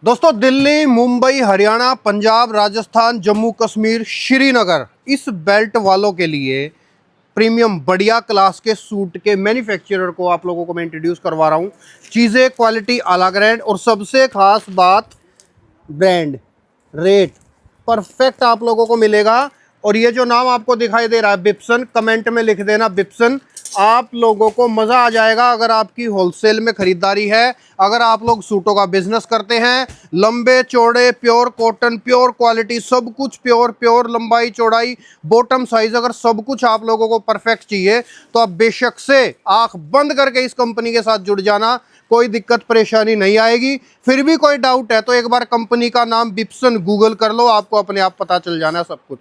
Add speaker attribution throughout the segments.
Speaker 1: दोस्तों दिल्ली, मुंबई, हरियाणा, पंजाब, राजस्थान, जम्मू कश्मीर, श्रीनगर, इस बेल्ट वालों के लिए प्रीमियम बढ़िया क्लास के सूट के मैन्युफैक्चरर को आप लोगों को मैं इंट्रोड्यूस करवा रहा हूँ। चीज़ें क्वालिटी अलग रेट और सबसे खास बात ब्रांड रेट परफेक्ट आप लोगों को मिलेगा। और ये जो नाम आपको दिखाई दे रहा है बिप्सन, कमेंट में लिख देना बिप्सन। आप लोगों को मज़ा आ जाएगा अगर आपकी होलसेल में खरीदारी है, अगर आप लोग सूटों का बिजनेस करते हैं। लंबे चौड़े प्योर कॉटन, प्योर क्वालिटी, सब कुछ प्योर लंबाई चौड़ाई बॉटम साइज, अगर सब कुछ आप लोगों को परफेक्ट चाहिए तो आप बेशक से आंख बंद करके इस कंपनी के साथ जुड़ जाना। कोई दिक्कत परेशानी नहीं आएगी। फिर भी कोई डाउट है तो एक बार कंपनी का नाम बिप्सन गूगल कर लो, आपको अपने आप पता चल जाना सब कुछ।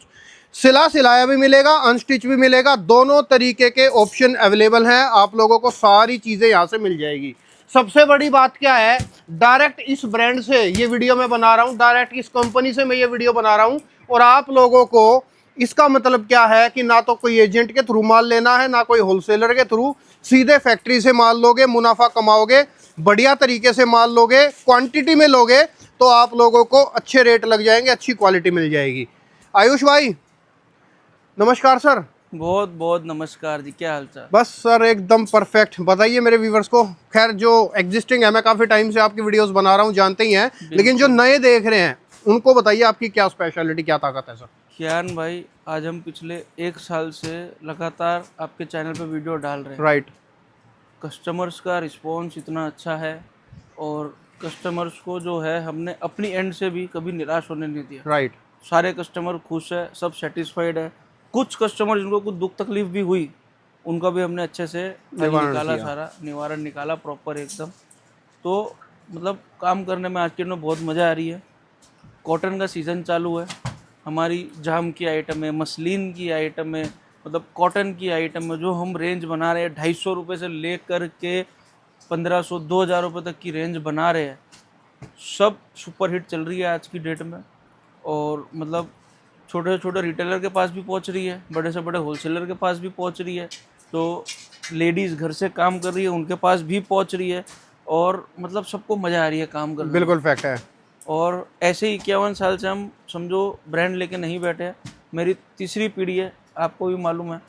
Speaker 1: सिला सिलाया भी मिलेगा, अनस्टिच भी मिलेगा, दोनों तरीके के ऑप्शन अवेलेबल हैं। आप लोगों को सारी चीज़ें यहाँ से मिल जाएगी। सबसे बड़ी बात क्या है, डायरेक्ट इस ब्रांड से ये वीडियो मैं बना रहा हूँ, डायरेक्ट इस कंपनी से मैं ये वीडियो बना रहा हूँ। और आप लोगों को इसका मतलब क्या है कि ना तो कोई एजेंट के थ्रू माल लेना है, ना कोई होलसेलर के थ्रू, सीधे फैक्ट्री से माल लोगे, मुनाफा कमाओगे, बढ़िया तरीके से माल लोगे, क्वांटिटी में लोगे तो आप लोगों को अच्छे रेट लग जाएंगे, अच्छी क्वालिटी मिल जाएगी। आयुष भाई नमस्कार सर।
Speaker 2: बहुत बहुत नमस्कार जी, क्या हाल चाल।
Speaker 1: बस सर एकदम परफेक्ट। बताइए मेरे व्यूवर्स को, खैर जो एग्जिस्टिंग है, मैं काफ़ी टाइम से आपकी वीडियोस बना रहा हूँ, जानते ही हैं, लेकिन जो नए देख रहे हैं उनको बताइए आपकी क्या स्पेशलिटी, क्या ताकत है सर।
Speaker 2: कियान भाई, आज हम पिछले 1 साल से लगातार आपके चैनल पे वीडियो डाल रहे हैं।
Speaker 1: राइट।
Speaker 2: कस्टमर्स का रिस्पॉन्स इतना अच्छा है और कस्टमर्स को जो है हमने अपनी एंड से भी कभी निराश होने नहीं दिया।
Speaker 1: राइट।
Speaker 2: सारे कस्टमर खुश है, सब सेटिस्फाइड है। कुछ कस्टमर जिनको कुछ दुख तकलीफ भी हुई उनका भी हमने अच्छे से निकाला, सारा निवारण निकाला प्रॉपर एकदम। तो मतलब काम करने में आज के दिन में बहुत मज़ा आ रही है। कॉटन का सीज़न चालू है, हमारी जाम की आइटम है, मसलिन की आइटम है, मतलब कॉटन की आइटम है। जो हम रेंज बना रहे हैं 250 रुपये से लेकर के 1500 2000 रुपये तक की रेंज बना रहे हैं, सब सुपर हिट चल रही है आज की डेट में। और मतलब छोटे से छोटे रिटेलर के पास भी पहुंच रही है, बड़े से बड़े होलसेलर के पास भी पहुंच रही है। तो लेडीज़ घर से काम कर रही है उनके पास भी पहुंच रही है और मतलब सबको मज़ा आ रही है काम करने में।
Speaker 1: बिल्कुल फैक्ट है।
Speaker 2: और ऐसे ही 51 साल से हम समझो ब्रांड लेके नहीं बैठे हैं। मेरी तीसरी पीढ़ी है, आपको भी मालूम है।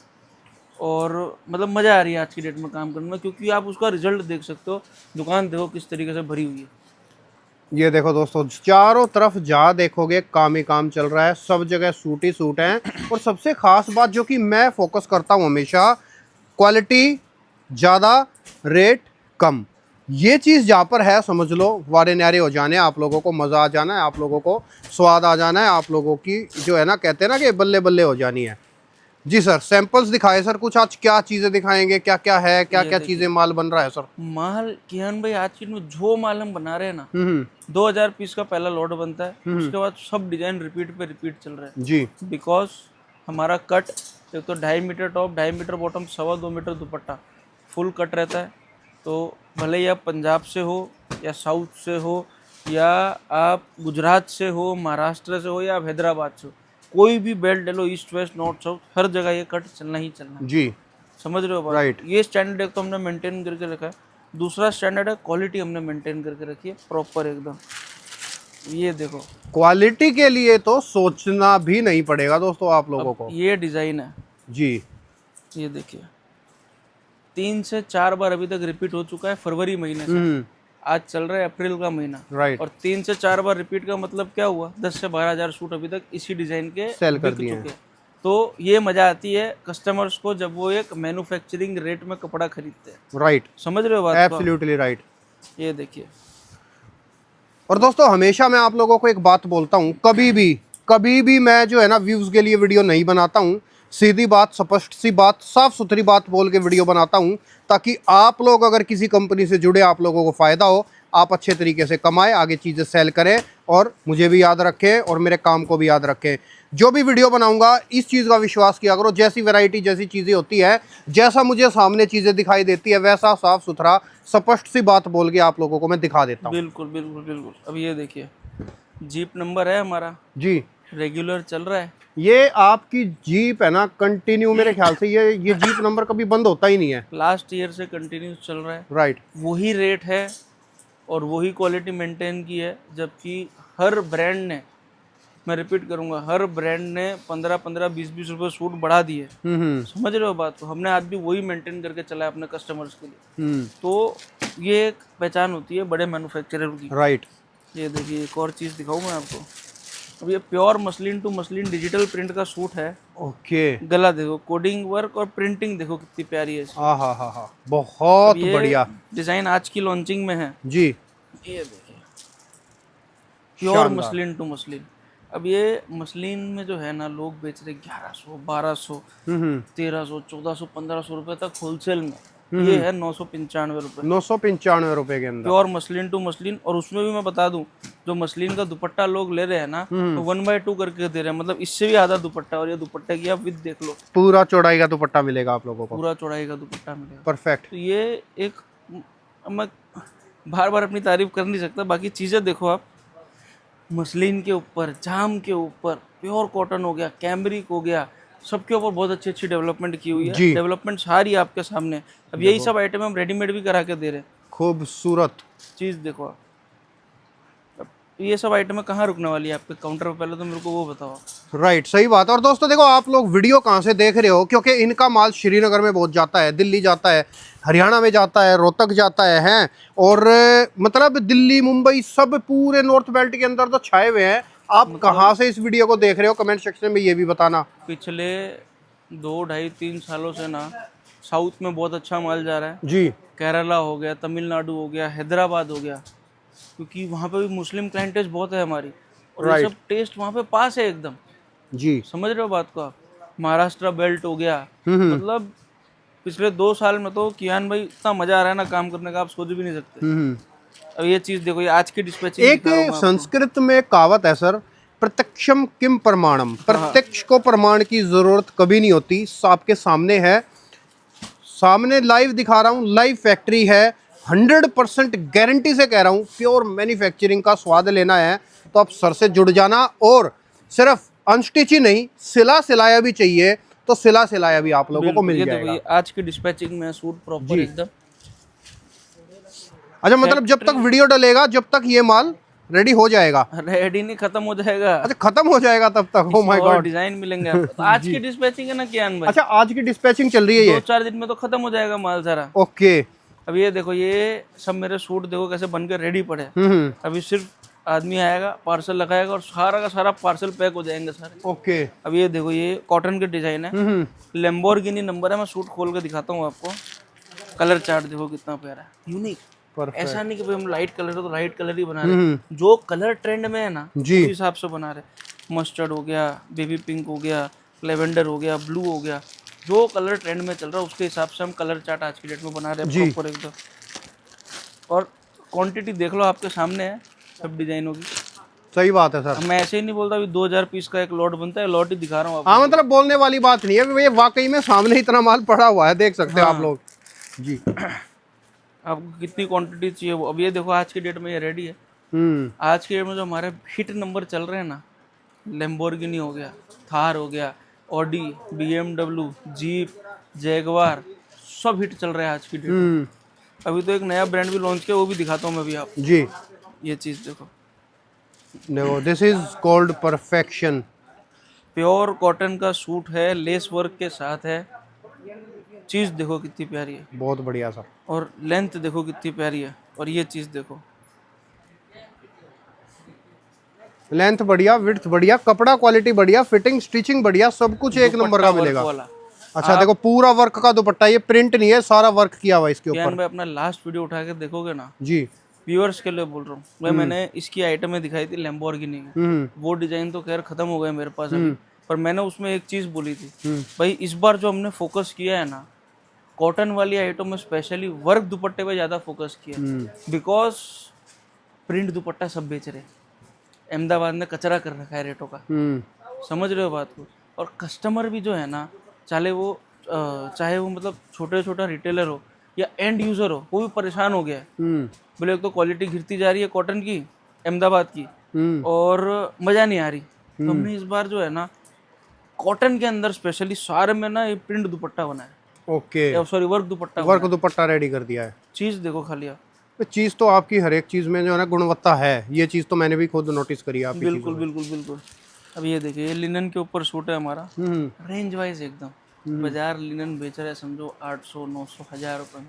Speaker 2: और मतलब मज़ा आ रही है आज की डेट में काम करने में, क्योंकि आप उसका रिजल्ट देख सकते हो। दुकान देखो किस तरीके से भरी हुई है।
Speaker 1: ये देखो दोस्तों, चारों तरफ जहाँ देखोगे काम ही काम चल रहा है, सब जगह सूट ही सूट हैं। और सबसे खास बात जो कि मैं फोकस करता हूँ हमेशा, क्वालिटी ज़्यादा रेट कम। ये चीज़ जहाँ पर है समझ लो वारे न्यारे हो जाने, आप लोगों को मज़ा आ जाना है, आप लोगों को स्वाद आ जाना है, आप लोगों की जो है ना, कहते हैं ना कि बल्ले बल्ले हो जानी है। जी सर, सैंपल्स दिखाए सर कुछ, आज क्या चीज़ें दिखाएंगे, क्या क्या है, क्या क्या चीज़ें माल बन रहा है सर।
Speaker 2: माल कियान भाई, आज की में जो माल हम बना रहे हैं ना,
Speaker 1: हम्म
Speaker 2: 2000 पीस का पहला लॉट बनता है। उसके बाद सब डिजाइन रिपीट पे रिपीट चल रहा है
Speaker 1: जी।
Speaker 2: बिकॉज हमारा कट एक तो 2.5 metre top, 2.5 metre bottom, 2.25 metre दुपट्टा फुल कट रहता है। तो भले ही आप पंजाब से हो या साउथ से हो या आप गुजरात से हो, महाराष्ट्र से हो या आप हैदराबाद से हो, कोई भी बेल्ट ले लो, ईस्ट वेस्ट नॉर्थ साउथ, हर जगह ये कट चलना ही चलना है।
Speaker 1: जी
Speaker 2: समझ रहे हो बात।
Speaker 1: राइट।
Speaker 2: ये स्टैंडर्ड एक तो हमने मेंटेन करके रखा है। दूसरा स्टैंडर्ड है क्वालिटी, हमने मेंटेन करके रखी है प्रॉपर एकदम। ये देखो,
Speaker 1: क्वालिटी के लिए तो सोचना भी नहीं पड़ेगा दोस्तों आप लोगों
Speaker 2: अब
Speaker 1: को।
Speaker 2: ये डिज़ाइन है
Speaker 1: जी।
Speaker 2: ये देखिए, 3 से 4 बार अभी तक रिपीट हो चुका है फरवरी महीने से। आज चल रहा है अप्रैल का महीना।
Speaker 1: राइट।
Speaker 2: और 3 से 4 बार रिपीट का मतलब क्या हुआ, 10 से 12 हज़ार सूट अभी तक इसी डिज़ाइन के
Speaker 1: सेल कर
Speaker 2: बिक
Speaker 1: दिए
Speaker 2: चुके हैं। तो ये मज़ा आती है कस्टमर्स को जब वो एक मैन्युफैक्चरिंग रेट में कपड़ा खरीदते हैं।
Speaker 1: राइट।
Speaker 2: समझ रहे हो बात को।
Speaker 1: Absolutely right.
Speaker 2: ये देखिए,
Speaker 1: और दोस्तों हमेशा मैं आप लोगों को एक बात बोलता हूँ, कभी भी मैं जो है ना व्यूज़ के लिए वीडियो नहीं बनाता हूँ। सीधी बात, स्पष्ट सी बात, साफ सुथरी बात बोल के वीडियो बनाता हूँ, ताकि आप लोग अगर किसी कंपनी से जुड़े, आप लोगों को फ़ायदा हो, आप अच्छे तरीके से कमाएं, आगे चीज़ें सेल करें और मुझे भी याद रखें और मेरे काम को भी याद रखें। जो भी वीडियो बनाऊंगा इस चीज़ का विश्वास किया करो, जैसी वैरायटी जैसी चीज़ें होती है, जैसा मुझे सामने चीज़ें दिखाई देती है, वैसा साफ सुथरा स्पष्ट सी बात बोल के आप लोगों को मैं दिखा देता हूँ।
Speaker 2: बिल्कुल बिल्कुल बिल्कुल। अब ये देखिए, जीप नंबर है हमारा,
Speaker 1: जी।
Speaker 2: रेगुलर चल रहा है।
Speaker 1: ये आपकी जीप है ना, कंटिन्यू मेरे ख्याल से ये जीप नंबर कभी बंद होता ही नहीं है।
Speaker 2: लास्ट ईयर से कंटिन्यू चल रहा है।
Speaker 1: राइट।
Speaker 2: वही रेट है और वही क्वालिटी मेंटेन की है, जबकि हर ब्रांड ने, मैं रिपीट करूंगा, हर ब्रांड ने 15-15, 20-20 रुपए सूट बढ़ा दिए। समझ रहे हो बात को? हमने आज भी वही मेंटेन करके चला है अपने कस्टमर्स के लिए। तो ये एक पहचान होती है बड़े मैन्युफैक्चरर की।
Speaker 1: राइट।
Speaker 2: ये देखिए एक और चीज़ दिखाऊं मैं आपको। अब ये pure muslin to muslin digital print का सूट है।
Speaker 1: ओके।
Speaker 2: गला देखो, कोडिंग वर्क और प्रिंटिंग देखो कितनी प्यारी है इसकी।
Speaker 1: हाँ,
Speaker 2: अब
Speaker 1: बहुत
Speaker 2: ये
Speaker 1: बढ़िया
Speaker 2: डिजाइन आज की लॉन्चिंग में है।
Speaker 1: जी।
Speaker 2: ये देखिए प्योर
Speaker 1: शानदार।
Speaker 2: Muslin to muslin. अब ये मसलिन में जो है ना, लोग बेच रहे 1100, 1200, 1300, 1400, 1500 रुपए तक होलसेल में। ये है 995 रुपए
Speaker 1: 995 रुपए के अंदर।
Speaker 2: Pure muslin to muslin. और उसमें भी मैं बता दूं, जो मसलिन का दुपट्टा लोग ले रहे हैं ना, तो 1/2 करके दे रहे हैं, मतलब इससे भी आधा दुपट्टा। और ये दुपट्टे की आप विद देख लो,
Speaker 1: पूरा चौड़ाई का दुपट्टा मिलेगा आप लोगों को।
Speaker 2: पूरा चौड़ाई का दुपट्टा मिलेगा।
Speaker 1: परफेक्ट।
Speaker 2: तो ये एक, मैं बार बार अपनी तारीफ कर नहीं सकता। बाकी चीज़ें देखो आप, मसलिन के ऊपर, जाम के ऊपर, प्योर कॉटन हो गया, कैमरिक हो गया, सबके ऊपर बहुत अच्छी अच्छी डेवलपमेंट की हुई है।
Speaker 1: जी।
Speaker 2: डेवलपमेंट सारी आपके सामने। अब यही सब आइटम हम रेडीमेड भी करा के दे रहे हैं।
Speaker 1: खूबसूरत
Speaker 2: चीज़ देखो आप। अब ये सब आइटमें कहाँ रुकने वाली है आपके काउंटर पर? पहले तो मेरे को वो बताओ।
Speaker 1: राइट, सही बात। और दोस्तों देखो, आप लोग वीडियो कहाँ से देख रहे हो, क्योंकि इनका माल श्रीनगर में बहुत जाता है, दिल्ली जाता है, हरियाणा में जाता है, रोहतक जाता है, हैं। और मतलब दिल्ली, मुंबई, सब पूरे नॉर्थ बेल्ट के अंदर तो छाए हुए हैं। आप कहाँ से इस वीडियो को देख रहे हो, कमेंट सेक्शन में ये भी बताना।
Speaker 2: पिछले 2, 2.5, 3 सालों से ना साउथ में बहुत अच्छा माल जा रहा है।
Speaker 1: जी।
Speaker 2: केरला हो गया, तमिलनाडु हो गया, हैदराबाद हो गया, क्योंकि वहाँ पे भी मुस्लिम क्लाइंटेज बहुत है हमारी। और ये सब टेस्ट वहाँ पे पास है एकदम।
Speaker 1: जी।
Speaker 2: समझ रहे हो बात को आप? महाराष्ट्र बेल्ट हो गया, मतलब पिछले 2 साल में तो कियान भाई इतना मजा आ रहा है ना काम करने का, आप सोच भी नहीं सकते। अब ये चीज देखो, ये आज की डिस्पैचिंग
Speaker 1: एक संस्कृत में कहावत है सर, प्रत्यक्षम किम प्रमाणम। प्रत्यक्ष को प्रमाण की जरूरत कभी नहीं होती। आपके सामने है, सामने लाइव दिखा रहा हूँ, लाइव फैक्ट्री है। 100% गारंटी से कह रहा हूँ, प्योर मैन्युफैक्चरिंग का स्वाद लेना है तो आप सर से जुड़ जाना। और सिर्फ अनस्टिच ही नहीं, सिला सिलाया भी चाहिए तो सिला सिलाया भी आप लोगों को मिल जाएगा।
Speaker 2: ये आज की डिस्पैचिंग में सूट प्रॉपर एकदम।
Speaker 1: अच्छा, मतलब जब तक वीडियो डलेगा, जब तक ये माल रेडी हो जाएगा?
Speaker 2: रेडी नहीं, खत्म हो जाएगा।
Speaker 1: अच्छा, खत्म हो जाएगा तब तक? Oh my God.
Speaker 2: डिजाइन मिलेंगे आपको। तो आज की डिस्पैचिंग है ना कियान भाई।
Speaker 1: अच्छा, आज की डिस्पैचिंग चल रही है ये?
Speaker 2: 2-4 दिन में तो खत्म हो जाएगा माल सारा।
Speaker 1: ओके।
Speaker 2: अब ये देखो, ये सब मेरे सूट देखो कैसे बनकर रेडी पड़े। अभी सिर्फ आदमी आएगा, पार्सल लगाएगा और सारा का सारा पार्सल पैक हो जाएंगे सारे।
Speaker 1: ओके।
Speaker 2: अब ये देखो, ये कॉटन के डिजाइन है, लैम्बोर्गिनी नंबर है। मैं सूट खोल के दिखाता हूँ आपको। कलर चार्ट देखो कितना प्यारा है, यूनिक। ऐसा नहीं कि भाई हम लाइट कलर है तो लाइट कलर ही बना रहे हैं। जो कलर ट्रेंड में है ना, उस हिसाब से बना रहे। मस्टर्ड हो गया, बेबी पिंक हो गया, लेवेंडर हो गया, ब्लू हो गया, जो कलर ट्रेंड में चल रहा है उसके हिसाब से हम कलर चार्ट आज की डेट में बना रहे हैं प्रॉपर एकदम। और क्वांटिटी देख लो, आपके सामने है सब डिजाइनों की।
Speaker 1: सही बात है सर।
Speaker 2: मैं ऐसे ही नहीं बोलता अभी 2000 पीस का एक लॉट बनता है, लॉट ही दिखा रहा हूँ आपको।
Speaker 1: हाँ, मतलब बोलने वाली बात नहीं है, ये वाकई में सामने इतना माल पड़ा हुआ है, देख सकते हो आप लोग जी।
Speaker 2: आपको कितनी क्वांटिटी चाहिए वो। अब ये देखो, आज की डेट में ये रेडी है। आज की डेट में जो हमारे हिट नंबर चल रहे हैं ना, लैम्बोर्गिनी हो गया, थार हो गया, ऑडी, BMW, जीप, जैगवार, सब हिट चल रहे हैं आज की डेट में। अभी तो एक नया ब्रांड भी लॉन्च किया, वो भी दिखाता हूँ मैं अभी आपको
Speaker 1: जी।
Speaker 2: ये चीज़ देखो,
Speaker 1: this is called perfection.
Speaker 2: Pure cotton का सूट है, लेस वर्क के साथ है। चीज़ देखो कितनी प्यारी है,
Speaker 1: बहुत बढ़िया सर।
Speaker 2: और लेंथ देखो कितनी प्यारी है। और ये चीज़ देखो,
Speaker 1: लेंथ बढ़िया, विड्थ बढ़िया, कपड़ा क्वालिटी बढ़िया, फिटिंग स्टिचिंग बढ़िया, सब कुछ एक नंबर का मिलेगा। अच्छा देखो, पूरा वर्क का दुपट्टा, ये प्रिंट नहीं है, सारा वर्क किया हुआ इसके ऊपर।
Speaker 2: मैं अपना लास्ट वीडियो उठा के देखोगे ना
Speaker 1: जी,
Speaker 2: व्यूअर्स के लिए बोल रहा हूँ भाई, मैंने इसकी आइटमें दिखाई थी लैम्बोर्गिनी की। वो डिजाइन तो खैर खत्म हो गए मेरे पास अभी, पर मैंने उसमें एक चीज बोली थी भाई, इस बार जो हमने फोकस किया है ना, कॉटन वाली आइटम में स्पेशली वर्क दुपट्टे पे ज्यादा फोकस किया, बिकॉज प्रिंट दुपट्टा सब बेच रहे। अहमदाबाद ने कचरा कर रखा है रेटों का, समझ रहे हो बात को। और कस्टमर भी जो है ना, चाहे वो मतलब छोटे छोटा रिटेलर हो या एंड यूजर हो, वो भी परेशान हो गया है। बोले एक तो क्वालिटी गिरती जा रही है कॉटन की, अहमदाबाद की, और मज़ा नहीं आ रही। तो हमने इस बार जो है ना, कॉटन के अंदर स्पेशली सारे में ना ये प्रिंट दुपट्टा बनाया।
Speaker 1: ओके,
Speaker 2: सॉरी वर्क दुपट्टा,
Speaker 1: वर्क दुपट्टा रेडी कर दिया है।
Speaker 2: चीज़ देखो खाली आप,
Speaker 1: तो चीज़ तो आपकी हर एक चीज़ में जो है ना गुणवत्ता है, ये चीज़ तो मैंने भी खुद नोटिस करी है आपकी
Speaker 2: बिल्कुल बिल्कुल बिल्कुल। अब ये देखिए, ये लिनन के ऊपर सूट है हमारा,
Speaker 1: हम्म
Speaker 2: रेंज वाइज एकदम। बाजार लिनन बेच रहा है समझो 800 900 1000 रुपये में,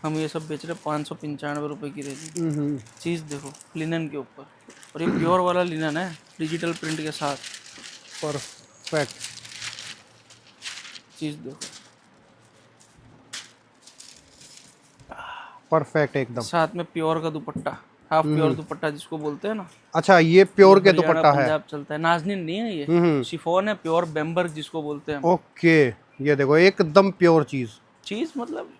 Speaker 2: हम ये सब बेच रहे हैं 595 रुपये की रेंज में।
Speaker 1: हम्म।
Speaker 2: चीज़ देखो लिनन के ऊपर, और ये प्योर वाला लिनन है डिजिटल प्रिंट के साथ।
Speaker 1: परफेक्ट।
Speaker 2: चीज़ देखो,
Speaker 1: परफेक्ट एकदम।
Speaker 2: साथ में प्योर का दुपट्टा, हाफ प्योर दुपट्टा जिसको बोलते हैं ना,
Speaker 1: अच्छा, ये प्योर के
Speaker 2: हरियाणा
Speaker 1: दुपट्टा है।
Speaker 2: पंजाब चलता है। नाजनीन नहीं है ये,
Speaker 1: हम्म।
Speaker 2: शिफॉन है, प्योर बेम्बर जिसको बोलते हैं हम।
Speaker 1: ओके, ये देखो एकदम प्योर चीज़।
Speaker 2: चीज़ मतलब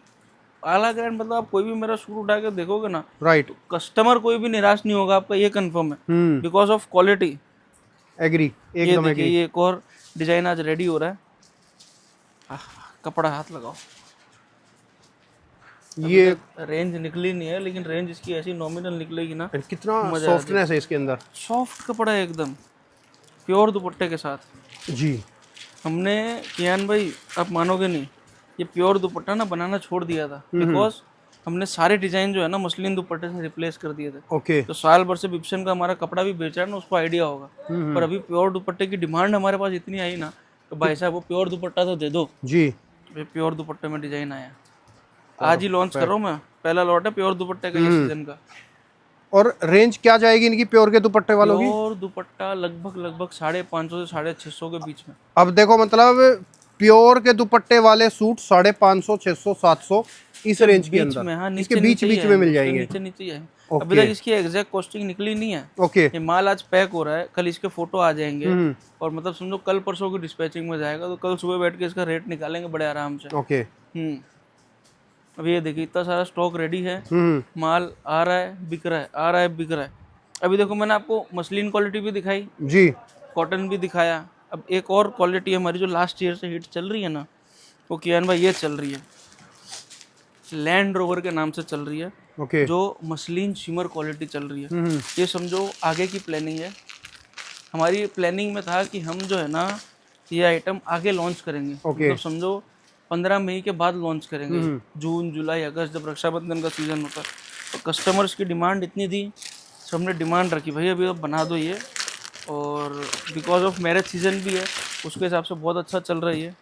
Speaker 2: आला ग्रैंड, मतलब आप कोई भी मेरा सूट उठा के देखोगे ना,
Speaker 1: राइट।
Speaker 2: कस्टमर कोई भी निराश नहीं होगा आपका, ये कंफर्म है, बिकॉज ऑफ क्वालिटी।
Speaker 1: एग्री,
Speaker 2: ये
Speaker 1: एकदम
Speaker 2: देखिए,
Speaker 1: एग्री।
Speaker 2: ये एक और डिजाइन आज रेडी हो रहा है। कपड़ा हाथ लगाओ।
Speaker 1: ये
Speaker 2: रेंज निकली नहीं है, लेकिन रेंज इसकी ऐसी नॉमिनल निकलेगी ना,
Speaker 1: कितना
Speaker 2: मजा आ
Speaker 1: सॉफ्टनेस है इसके अंदर।
Speaker 2: सॉफ्ट कपड़ा है एकदम, प्योर दुपट्टे के साथ।
Speaker 1: जी।
Speaker 2: हमने कियान भाई, आप मानोगे नहीं, ये प्योर दुपट्टा ना बनाना छोड़ दिया था, बिकॉज हमने सारे डिजाइन जो है ना मसलिन दुपट्टे से रिप्लेस कर दिए थे।
Speaker 1: ओके।
Speaker 2: तो साल भर से विप्सन का हमारा कपड़ा भी बेच रहा है ना, उसको आइडिया होगा। पर अभी प्योर दुपट्टे की डिमांड हमारे पास इतनी आई ना, तो भाई साहब वो प्योर दुपट्टा तो दे दो।
Speaker 1: जी।
Speaker 2: ये प्योर दुपट्टे में डिजाइन आया, आज ही लॉन्च कर रहा हूँ मैं, पहला लॉट है प्योर दुपट्टे का ये सीजन का।
Speaker 1: और रेंज क्या जाएगी इनकी प्योर के दुपट्टे वालों की?
Speaker 2: प्योर दुपट्टा लगभग 550 से 650 के बीच में।
Speaker 1: अब देखो मतलब प्योर के दुपट्टे वाले सूट 550, 600, 700 इस रेंज के
Speaker 2: बीच
Speaker 1: अंदर,
Speaker 2: में, हाँ,
Speaker 1: इसके
Speaker 2: नीचे
Speaker 1: बीच
Speaker 2: नीचे
Speaker 1: बीच में मिल
Speaker 2: ही
Speaker 1: जाएंगे।
Speaker 2: नीचे नीचे ही है।
Speaker 1: ओके।
Speaker 2: अभी तक इसकी एग्जैक्ट कॉस्टिंग निकली नहीं है।
Speaker 1: ओके।
Speaker 2: ये माल आज पैक हो रहा है, कल इसके फोटो आ जाएंगे, और मतलब समझो कल परसों की डिस्पैचिंग में जाएगा, तो कल सुबह बैठ के इसका रेट निकालेंगे बड़े आराम से।
Speaker 1: ओके।
Speaker 2: अब ये देखिए, इतना सारा स्टॉक रेडी है, माल आ रहा है, बिक रहा है, आ रहा है, बिक रहा है। अभी देखो, मैंने आपको मसलिन क्वालिटी भी दिखाई,
Speaker 1: जी।
Speaker 2: कॉटन भी दिखाया। अब एक और क्वालिटी हमारी जो लास्ट ईयर से हिट चल रही है ना, वो कियान भाई ये चल रही है, लैंड रोवर के नाम से चल रही है,
Speaker 1: ओके।
Speaker 2: जो मसलिन शिमर क्वालिटी चल रही है। ये समझो आगे की प्लानिंग है हमारी। प्लानिंग में था कि हम जो है ना, ये आइटम आगे लॉन्च करेंगे, मतलब समझो 15 मई के बाद लॉन्च करेंगे, जून जुलाई अगस्त, जब रक्षाबंधन का सीजन होता है। तो कस्टमर्स की डिमांड इतनी थी, तो हमने डिमांड रखी, भाई अभी अब बना दो ये, और बिकॉज ऑफ मैरिज सीजन भी है, उसके हिसाब से बहुत अच्छा चल रहा है ये।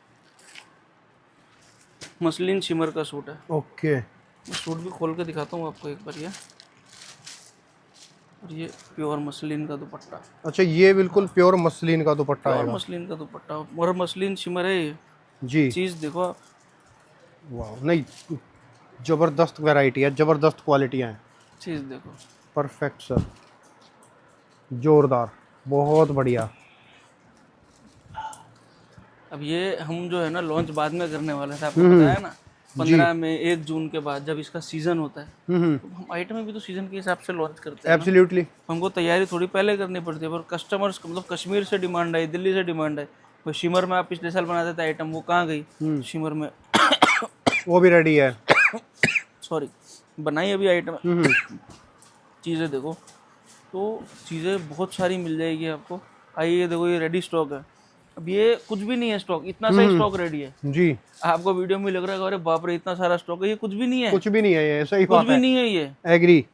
Speaker 2: मसलिन शिमर का सूट है।
Speaker 1: ओके।
Speaker 2: मैं सूट भी खोल के दिखाता हूँ आपको एक बार ये, और ये प्योर मसलिन का दुपट्टा।
Speaker 1: अच्छा, ये बिल्कुल प्योर मसलिन का दुपट्टा
Speaker 2: प्योर
Speaker 1: आएगा।
Speaker 2: मसलिन का दुपट्टा और मसलिन शिमर है ये।
Speaker 1: जी।
Speaker 2: चीज़ देखो आप,
Speaker 1: वाह, नहीं, जबरदस्त वैरायटी है, जबरदस्त क्वालिटियाँ हैं।
Speaker 2: चीज़ देखो।
Speaker 1: परफेक्ट सर, जोरदार, बहुत बढ़िया।
Speaker 2: अब ये हम जो है ना लॉन्च बाद में करने वाले थे, आपको बताया ना, 15 में 1 जून के बाद जब इसका सीजन होता है, तो हम आइटम भी तो सीजन के हिसाब से लॉन्च करते हैं ना।
Speaker 1: एब्सोल्युटली।
Speaker 2: हमको तैयारी थोड़ी पहले करनी पड़ती है, पर कस्टमर्स को मतलब कश्मीर से डिमांड आई, दिल्ली से डिमांड आई। वो शिमर में आप पिछले साल बनाते थे आइटम, वो कहाँ गई? शिमर में
Speaker 1: वो भी रेडी है।
Speaker 2: सॉरी, बनाई अभी आइटम। चीज़ें देखो, तो चीज़ें बहुत सारी मिल जाएगी आपको। आइए देखो, ये रेडी स्टॉक है। अब ये कुछ भी नहीं है स्टॉक, इतना सा स्टॉक रेडी है।
Speaker 1: जी।
Speaker 2: आपको वीडियो में लग रहा है अरे बाप रे इतना सारा स्टॉक है, ये कुछ भी नहीं है,
Speaker 1: कुछ भी नहीं है, ये सही
Speaker 2: कुछ
Speaker 1: बात
Speaker 2: भी
Speaker 1: है।
Speaker 2: नहीं है ये।
Speaker 1: एग्री।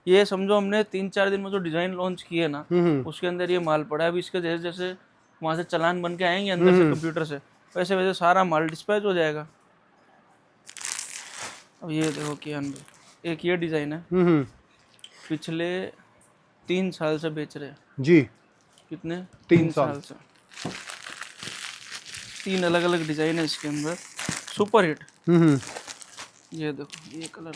Speaker 2: ये समझो हमने 3-4 दिन में जो डिजाइन लॉन्च किए ना, उसके अंदर ये माल पड़ा है। अभी इसके जैसे जैसे वहां से चालान बन के आएंगे अंदर से कंप्यूटर से, वैसे वैसे सारा माल डिस्पैच हो जाएगा। अब ये देखो कियान भाई, एक ये डिजाइन है, पिछले 3 साल से बेच रहे हैं।
Speaker 1: जी।
Speaker 2: कितने?
Speaker 1: 3 साल
Speaker 2: से। 3 अलग अलग डिजाइन है इसके अंदर, सुपर हिट। ये देखो, ये कलर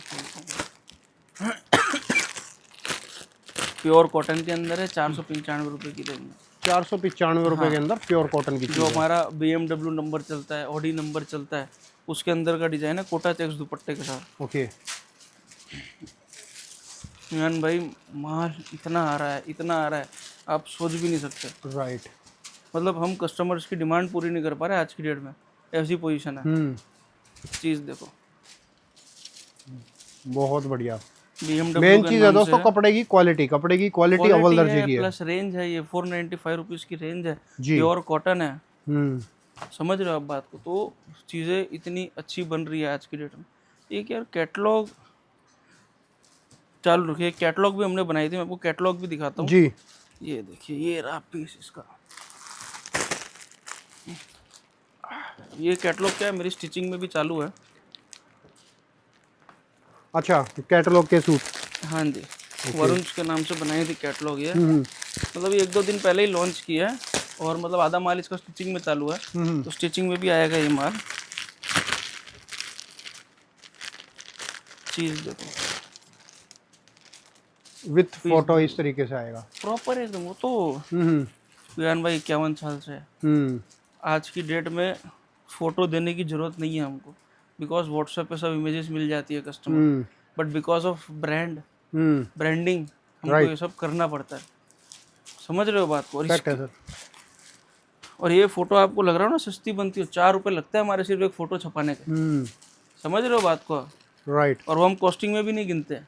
Speaker 2: प्योर कॉटन के अंदर है, 495 रुपये की रेंज में।
Speaker 1: 495 रुपये के अंदर प्योर कॉटन की
Speaker 2: जो हमारा BMW नंबर चलता है, ऑडी नंबर चलता है, उसके अंदर का डिजाइन है, कोटा चेक्स दुपट्टे के साथ।
Speaker 1: ओके।
Speaker 2: यान भाई माल इतना आ रहा है, इतना आ रहा है, आप सोच भी नहीं सकते।
Speaker 1: राइट।
Speaker 2: मतलब हम कस्टमर्स की डिमांड पूरी नहीं कर पा रहे आज की डेट में, ऐसी पोजीशन है। चीज़ देखो,
Speaker 1: बहुत बढ़िया।
Speaker 2: BMW
Speaker 1: मेन
Speaker 2: का
Speaker 1: चीज है
Speaker 2: नाम
Speaker 1: दोस्तों,
Speaker 2: से
Speaker 1: कपड़े की क्वालिटी, कपड़े की क्वालिटी अव्वल दर्जे की है।
Speaker 2: प्लस रेंज है, ये 495 रुपीज़ की रेंज है,
Speaker 1: जी।
Speaker 2: प्योर कॉटन है।
Speaker 1: हम्म।
Speaker 2: समझ रहे हो आप बात को? तो चीज़ें इतनी अच्छी बन रही है आज की डेट में। एक यार कैटलॉग चालू रखिए। कैटलॉग भी हमने बनाई थी, मैं आपको कैटलॉग भी दिखाता हूँ।
Speaker 1: जी।
Speaker 2: ये देखिए, ये रहा पीस इसका। ये कैटलॉग क्या है, मेरी स्टिचिंग में भी चालू है।
Speaker 1: अच्छा, कैटलॉग के सूट।
Speaker 2: हाँ जी, वरुण के नाम से बनाई थी कैटलॉग ये।
Speaker 1: हम्म
Speaker 2: मतलब ये 1-2 दिन पहले ही लॉन्च किया है, और मतलब आधा माल इसका स्टिचिंग में चालू है। तो स्टिचिंग में भी आएगा ये माल। चीज़ देखो,
Speaker 1: विथ फोटो इस तरीके से आएगा।
Speaker 2: प्रॉपर एकदम। वो तो
Speaker 1: हम्म
Speaker 2: ज्ञान भाई 51 साल से है।
Speaker 1: हम्म
Speaker 2: आज की डेट में फ़ोटो देने की ज़रूरत नहीं है हमको, बिकॉज व्हाट्सएप पे सब इमेजेस मिल जाती है कस्टमर को। बट बिकॉज ऑफ ब्रांडिंग हमको ये सब करना पड़ता है। समझ रहे हो बात को? और
Speaker 1: फैक्ट है सर।
Speaker 2: और ये फ़ोटो आपको लग रहा हो ना सस्ती बनती हो, 4 रुपये लगता है हमारे सिर्फ एक फ़ोटो छपाने के। समझ रहे हो बात को?
Speaker 1: राइट।
Speaker 2: और वो हम कॉस्टिंग में भी नहीं गिनते हैं,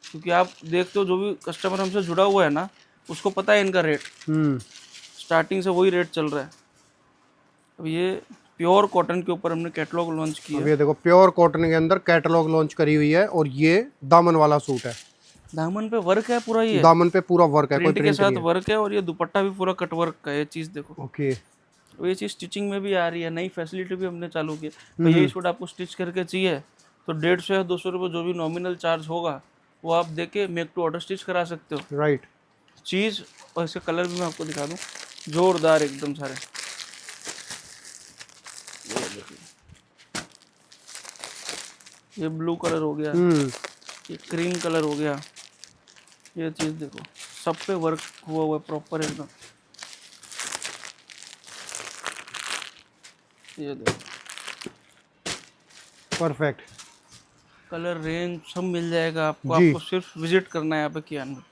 Speaker 2: क्योंकि आप देखते हो जो भी कस्टमर हमसे जुड़ा हुआ है ना, उसको पता है इनका रेट। स्टार्टिंग से वही रेट चल रहा है। अब ये प्योर कॉटन के ऊपर हमने कैटलॉग लॉन्च किया
Speaker 1: अब
Speaker 2: है।
Speaker 1: ये देखो, प्योर कॉटन के अंदर कैटलॉग लॉन्च करी हुई है, और ये दामन वाला सूट है।
Speaker 2: दामन पे वर्क है पूरा, ये
Speaker 1: दामन पे पूरा वर्क है, कोई
Speaker 2: प्रिंट के
Speaker 1: प्रिंट
Speaker 2: साथ
Speaker 1: नहीं है।
Speaker 2: वर्क है, और ये दुपट्टा भी पूरा कट वर्क का है। ये चीज़ देखो,
Speaker 1: ओके।
Speaker 2: अब ये चीज़ स्टिचिंग में भी आ रही है। नई फैसिलिटी भी हमने चालू की है। तो यही सूट आपको स्टिच करके चाहिए तो 150 या 200 रुपये जो भी नॉमिनल चार्ज होगा वो आप दे के मेक टू ऑर्डर स्टिच करा सकते हो।
Speaker 1: राइट।
Speaker 2: चीज़, और इसके कलर भी मैं आपको दिखा दूँ, जोरदार एकदम सारे। ये देखिए, ये ब्लू कलर हो गया, ये क्रीम कलर हो गया। ये चीज़ देखो, सब पे वर्क हुआ हुआ है प्रॉपर एकदम। ये देखो,
Speaker 1: परफेक्ट।
Speaker 2: कलर रेंज सब मिल जाएगा आपको।
Speaker 1: जी।
Speaker 2: आपको सिर्फ विजिट करना है यहाँ पे कियान में।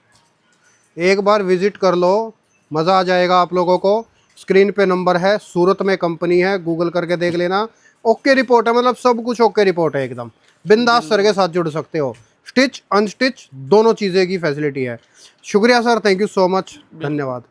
Speaker 1: एक बार विजिट कर लो, मज़ा आ जाएगा आप लोगों को। स्क्रीन पे नंबर है, सूरत में कंपनी है, गूगल करके देख लेना। ओके रिपोर्ट है, मतलब सब कुछ ओके रिपोर्ट है एकदम। बिंदास सर के साथ जुड़ सकते हो। स्टिच अनस्टिच दोनों चीज़ें की फैसिलिटी है। शुक्रिया sir, thank you so much, धन्यवाद।